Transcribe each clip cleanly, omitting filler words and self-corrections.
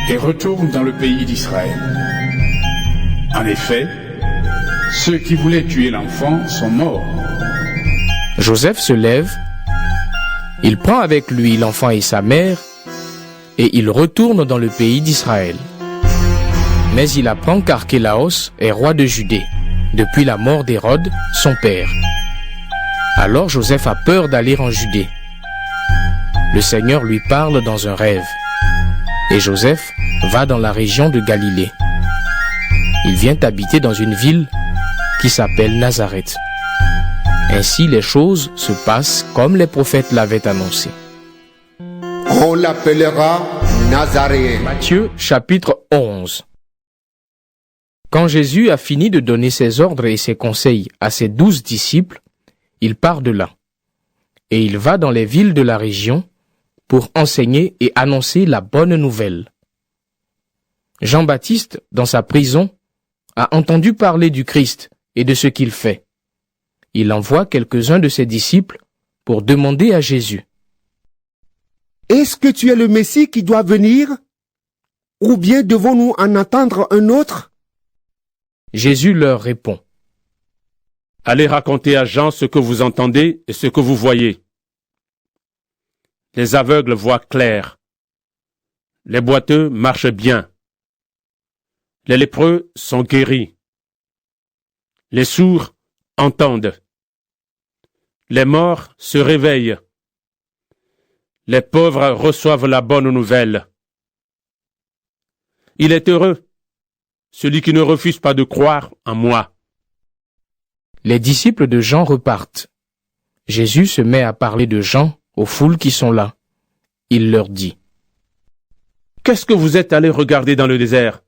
et retourne dans le pays d'Israël. En effet, ceux qui voulaient tuer l'enfant sont morts. Joseph se lève, il prend avec lui l'enfant et sa mère, et il retourne dans le pays d'Israël. Mais il apprend qu'Archélaos est roi de Judée, depuis la mort d'Hérode, son père. Alors Joseph a peur d'aller en Judée. Le Seigneur lui parle dans un rêve, et Joseph va dans la région de Galilée. Il vient habiter dans une ville qui s'appelle Nazareth. Ainsi les choses se passent comme les prophètes l'avaient annoncé. On l'appellera Nazaréen. Matthieu chapitre 11. Quand Jésus a fini de donner ses ordres et ses conseils à ses 12 disciples, il part de là, et il va dans les villes de la région pour enseigner et annoncer la bonne nouvelle. Jean-Baptiste, dans sa prison, a entendu parler du Christ et de ce qu'il fait. Il envoie quelques-uns de ses disciples pour demander à Jésus: Est-ce que tu es le Messie qui doit venir? Ou bien devons-nous en attendre un autre? Jésus leur répond: Allez raconter à Jean ce que vous entendez et ce que vous voyez. Les aveugles voient clair. Les boiteux marchent bien. Les lépreux sont guéris. Les sourds entendent. Les morts se réveillent. Les pauvres reçoivent la bonne nouvelle. Il est heureux, celui qui ne refuse pas de croire en moi. Les disciples de Jean repartent. Jésus se met à parler de Jean aux foules qui sont là. Il leur dit: Qu'est-ce que vous êtes allés regarder dans le désert?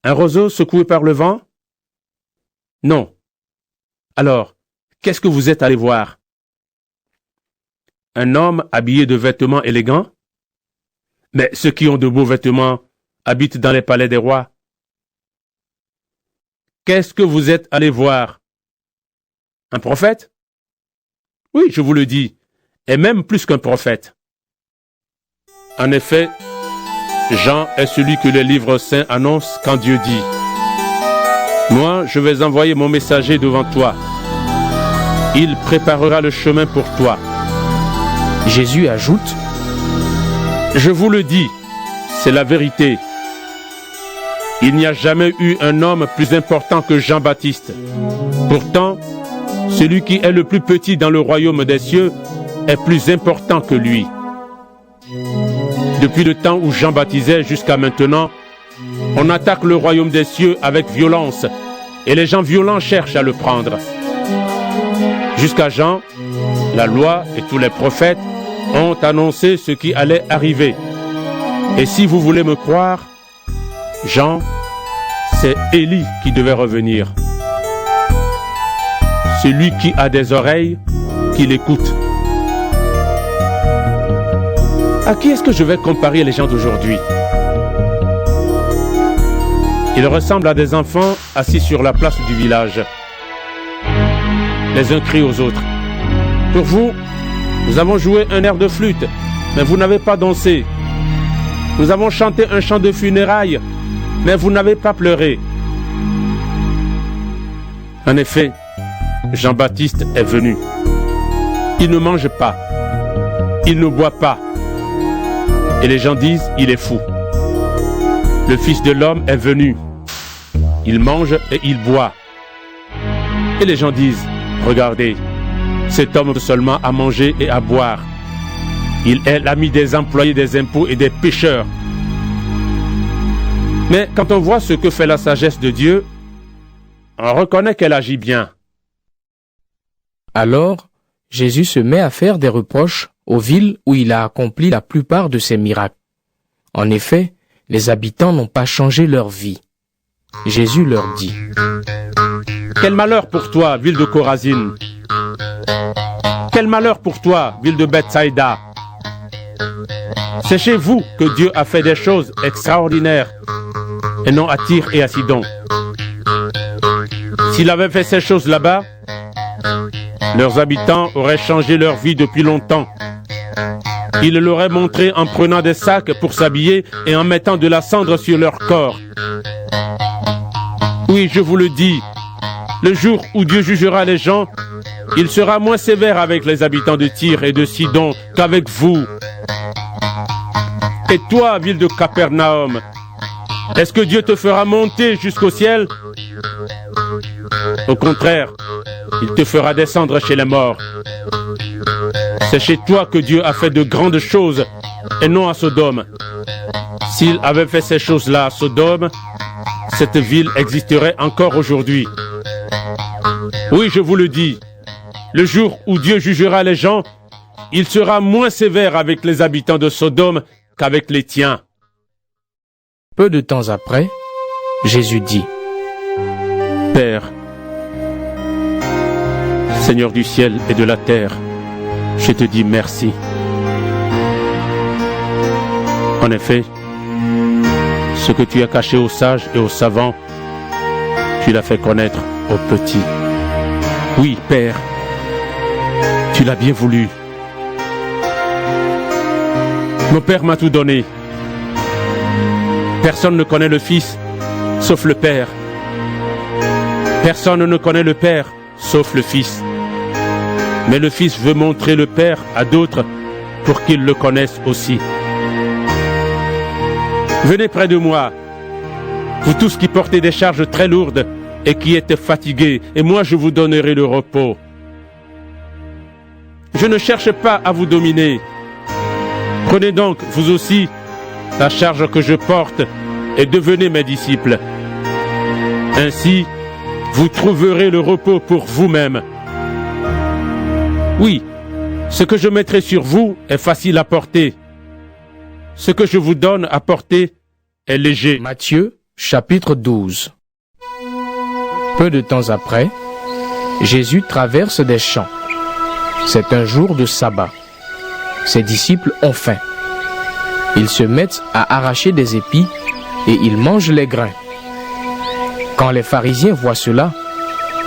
Un roseau secoué par le vent? Non. Alors, qu'est-ce que vous êtes allés voir? Un homme habillé de vêtements élégants? Mais ceux qui ont de beaux vêtements habitent dans les palais des rois. Qu'est-ce que vous êtes allés voir? Un prophète? Oui, je vous le dis, et même plus qu'un prophète. En effet, Jean est celui que les livres saints annoncent quand Dieu dit: Moi, je vais envoyer mon messager devant toi. Il préparera le chemin pour toi. Jésus ajoute: Je vous le dis, c'est la vérité. Il n'y a jamais eu un homme plus important que Jean-Baptiste. Pourtant, celui qui est le plus petit dans le royaume des cieux est plus important que lui. Depuis le temps où Jean baptisait jusqu'à maintenant, on attaque le royaume des cieux avec violence, et les gens violents cherchent à le prendre. Jusqu'à Jean, la loi et tous les prophètes ont annoncé ce qui allait arriver. Et si vous voulez me croire, Jean, c'est Élie qui devait revenir. Celui qui a des oreilles, qu'il écoute. À qui est-ce que je vais comparer les gens d'aujourd'hui? Ils ressemblent à des enfants assis sur la place du village. Les uns crient aux autres: Pour vous, nous avons joué un air de flûte, mais vous n'avez pas dansé. Nous avons chanté un chant de funérailles, mais vous n'avez pas pleuré. En effet, Jean-Baptiste est venu. Il ne mange pas. Il ne boit pas. Et les gens disent: il est fou. Le Fils de l'homme est venu. Il mange et il boit. Et les gens disent: regardez, cet homme seulement à manger et à boire. Il est l'ami des employés des impôts et des pécheurs. Mais quand on voit ce que fait la sagesse de Dieu, on reconnaît qu'elle agit bien. Alors, Jésus se met à faire des reproches aux villes où il a accompli la plupart de ses miracles. En effet, les habitants n'ont pas changé leur vie. Jésus leur dit: Quel malheur pour toi, ville de Chorazine! Quel malheur pour toi, ville de Bethsaïda! C'est chez vous que Dieu a fait des choses extraordinaires, et non à Tyr et à Sidon. S'il avait fait ces choses là-bas, leurs habitants auraient changé leur vie depuis longtemps. il l'aurait montré en prenant des sacs pour s'habiller et en mettant de la cendre sur leur corps. Oui, je vous le dis, le jour où Dieu jugera les gens, il sera moins sévère avec les habitants de Tyr et de Sidon qu'avec vous. Et toi, ville de Capernaum, est-ce que Dieu te fera monter jusqu'au ciel? Au contraire, il te fera descendre chez les morts. C'est chez toi que Dieu a fait de grandes choses et non à Sodome. S'il avait fait ces choses-là à Sodome, cette ville existerait encore aujourd'hui. Oui, je vous le dis, le jour où Dieu jugera les gens, il sera moins sévère avec les habitants de Sodome qu'avec les tiens. Peu de temps après, Jésus dit: Père, Seigneur du ciel et de la terre, je te dis merci. En effet, ce que tu as caché aux sages et aux savants, tu l'as fait connaître aux petits. Oui, Père, tu l'as bien voulu. Mon Père m'a tout donné. Personne ne connaît le Fils, sauf le Père. Personne ne connaît le Père, sauf le Fils. Mais le Fils veut montrer le Père à d'autres pour qu'ils le connaissent aussi. Venez près de moi, vous tous qui portez des charges très lourdes et qui êtes fatigués, et moi je vous donnerai le repos. Je ne cherche pas à vous dominer. Prenez donc, vous aussi, la charge que je porte et devenez mes disciples. Ainsi, vous trouverez le repos pour vous-même. Oui, ce que je mettrai sur vous est facile à porter. Ce que je vous donne à porter est léger. Matthieu, chapitre 12. Peu de temps après, Jésus traverse des champs. C'est un jour de sabbat. Ses disciples ont faim. Ils se mettent à arracher des épis et ils mangent les grains. Quand les pharisiens voient cela,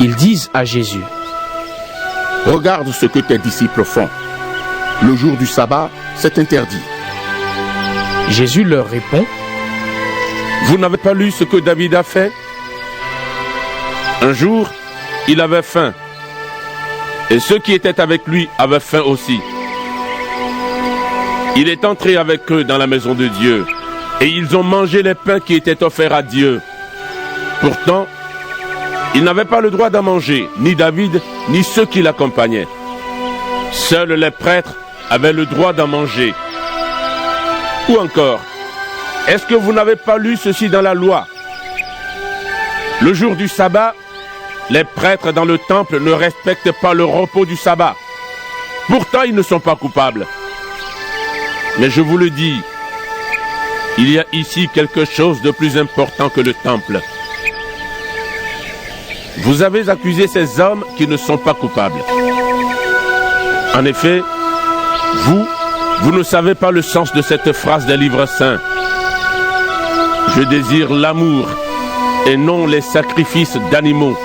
ils disent à Jésus: Regarde ce que tes disciples font. Le jour du sabbat, c'est interdit. Jésus leur répond: Vous n'avez pas lu ce que David a fait? Un jour, il avait faim. Et ceux qui étaient avec lui avaient faim aussi. Il est entré avec eux dans la maison de Dieu, et ils ont mangé les pains qui étaient offerts à Dieu. Pourtant, ils n'avaient pas le droit d'en manger, ni David, ni ceux qui l'accompagnaient. Seuls les prêtres avaient le droit d'en manger. Ou encore, est-ce que vous n'avez pas lu ceci dans la loi? Le jour du sabbat, les prêtres dans le temple ne respectent pas le repos du sabbat. Pourtant, ils ne sont pas coupables. Mais je vous le dis, il y a ici quelque chose de plus important que le temple. Vous avez accusé ces hommes qui ne sont pas coupables. En effet, vous ne savez pas le sens de cette phrase des livres saints. Je désire l'amour et non les sacrifices d'animaux.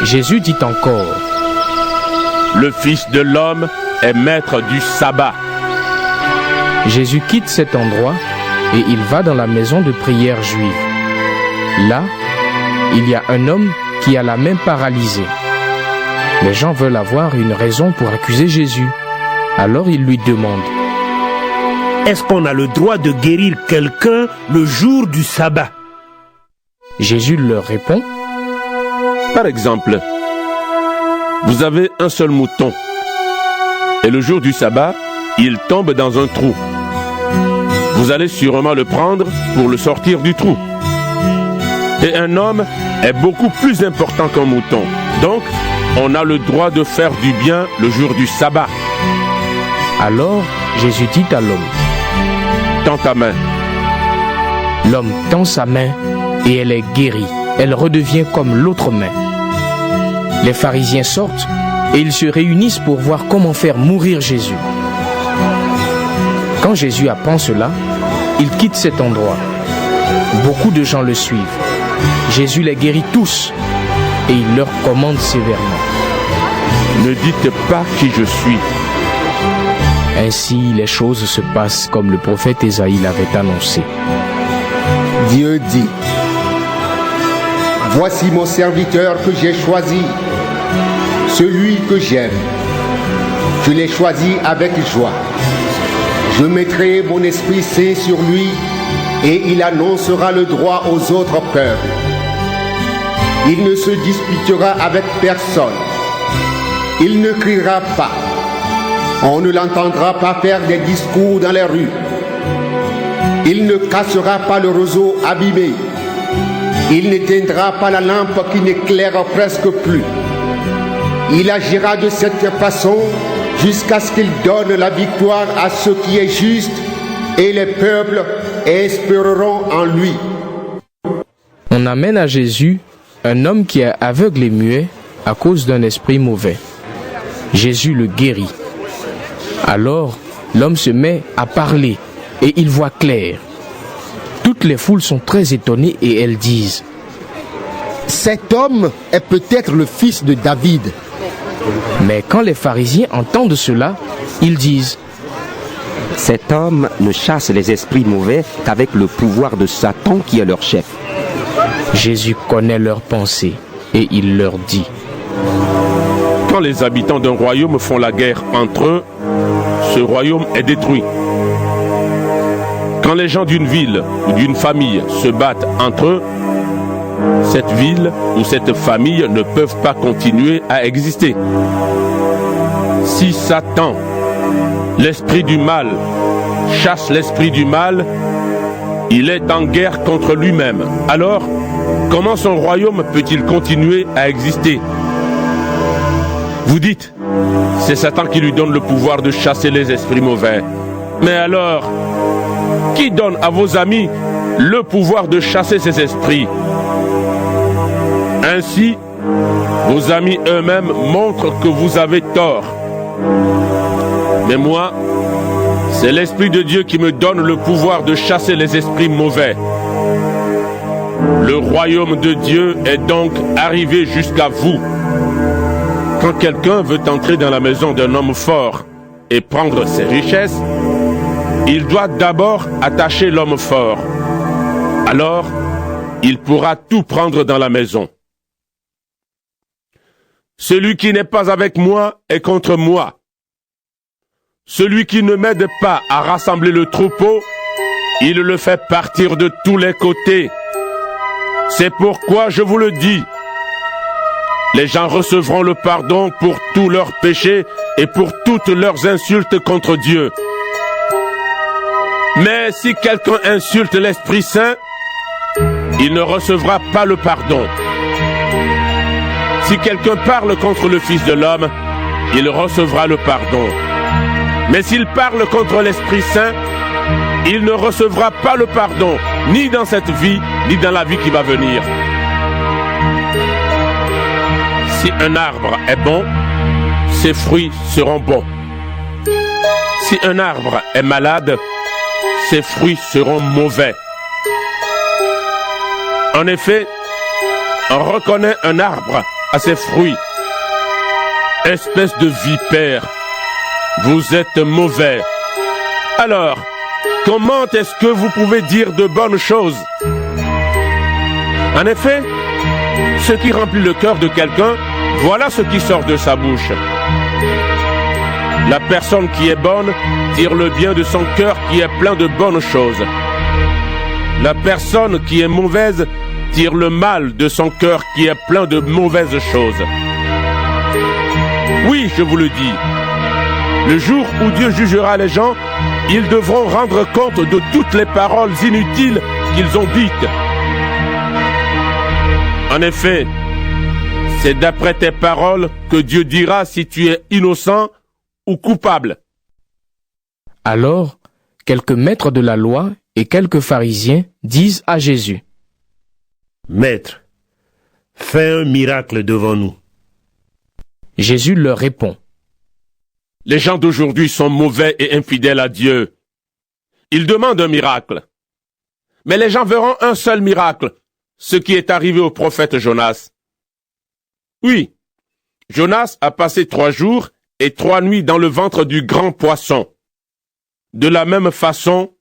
Jésus dit encore: Le Fils de l'homme est maître du sabbat. Jésus quitte cet endroit et il va dans la maison de prière juive. Là, il y a un homme qui a la main paralysée. Les gens veulent avoir une raison pour accuser Jésus. Alors ils lui demandent: Est-ce qu'on a le droit de guérir quelqu'un le jour du sabbat? Jésus leur répond: Par exemple, vous avez un seul mouton, et le jour du sabbat, il tombe dans un trou. Vous allez sûrement le prendre pour le sortir du trou. Et un homme est beaucoup plus important qu'un mouton. Donc, on a le droit de faire du bien le jour du sabbat. Alors, Jésus dit à l'homme: Tends ta main. L'homme tend sa main et elle est guérie. Elle redevient comme l'autre main. Les pharisiens sortent et ils se réunissent pour voir comment faire mourir Jésus. Quand Jésus apprend cela, il quitte cet endroit. Beaucoup de gens le suivent. Jésus les guérit tous et il leur commande sévèrement: Ne dites pas qui je suis. Ainsi, les choses se passent comme le prophète Ésaïe l'avait annoncé. Dieu dit, « Voici mon serviteur que j'ai choisi, celui que j'aime. Je l'ai choisi avec joie. Je mettrai mon Esprit Saint sur lui et il annoncera le droit aux autres peuples. Il ne se disputera avec personne. Il ne criera pas. On ne l'entendra pas faire des discours dans les rues. Il ne cassera pas le roseau abîmé. Il n'éteindra pas la lampe qui n'éclaire presque plus. Il agira de cette façon jusqu'à ce qu'il donne la victoire à ce qui est juste et les peuples espéreront en lui. » On amène à Jésus un homme qui est aveugle et muet à cause d'un esprit mauvais. Jésus le guérit. Alors, l'homme se met à parler et il voit clair. Toutes les foules sont très étonnées et elles disent, « Cet homme est peut-être le fils de David. » Mais quand les pharisiens entendent cela, ils disent, « Cet homme ne chasse les esprits mauvais qu'avec le pouvoir de Satan qui est leur chef. » Jésus connaît leurs pensées et il leur dit, « Quand les habitants d'un royaume font la guerre entre eux, ce royaume est détruit. Quand les gens d'une ville ou d'une famille se battent entre eux, cette ville ou cette famille ne peuvent pas continuer à exister. Si Satan, l'esprit du mal, chasse l'esprit du mal, il est en guerre contre lui-même. Alors, comment son royaume peut-il continuer à exister? Vous dites, c'est Satan qui lui donne le pouvoir de chasser les esprits mauvais. Mais alors, qui donne à vos amis le pouvoir de chasser ces esprits? Ainsi, vos amis eux-mêmes montrent que vous avez tort. Mais moi, c'est l'Esprit de Dieu qui me donne le pouvoir de chasser les esprits mauvais. Le royaume de Dieu est donc arrivé jusqu'à vous. Quand quelqu'un veut entrer dans la maison d'un homme fort et prendre ses richesses, il doit d'abord attacher l'homme fort. Alors, il pourra tout prendre dans la maison. Celui qui n'est pas avec moi est contre moi. Celui qui ne m'aide pas à rassembler le troupeau, il le fait partir de tous les côtés. C'est pourquoi je vous le dis. Les gens recevront le pardon pour tous leurs péchés et pour toutes leurs insultes contre Dieu. Mais si quelqu'un insulte l'Esprit Saint, il ne recevra pas le pardon. Si quelqu'un parle contre le Fils de l'homme, il recevra le pardon. Mais s'il parle contre l'Esprit Saint, il ne recevra pas le pardon, ni dans cette vie, ni dans la vie qui va venir. Si un arbre est bon, ses fruits seront bons. Si un arbre est malade, ses fruits seront mauvais. En effet, on reconnaît un arbre à ses fruits. Espèce de vipère, vous êtes mauvais. Alors, comment est-ce que vous pouvez dire de bonnes choses? En effet, ce qui remplit le cœur de quelqu'un, voilà ce qui sort de sa bouche. La personne qui est bonne tire le bien de son cœur qui est plein de bonnes choses. La personne qui est mauvaise tire le mal de son cœur qui est plein de mauvaises choses. Oui, je vous le dis, le jour où Dieu jugera les gens, ils devront rendre compte de toutes les paroles inutiles qu'ils ont dites. En effet, c'est d'après tes paroles que Dieu dira si tu es innocent ou coupable. Alors, quelques maîtres de la loi et quelques pharisiens disent à Jésus, « Maître, fais un miracle devant nous. » Jésus leur répond, « Les gens d'aujourd'hui sont mauvais et infidèles à Dieu. Ils demandent un miracle. Mais les gens verront un seul miracle, ce qui est arrivé au prophète Jonas. Oui, Jonas a passé 3 jours et 3 nuits dans le ventre du grand poisson. De la même façon,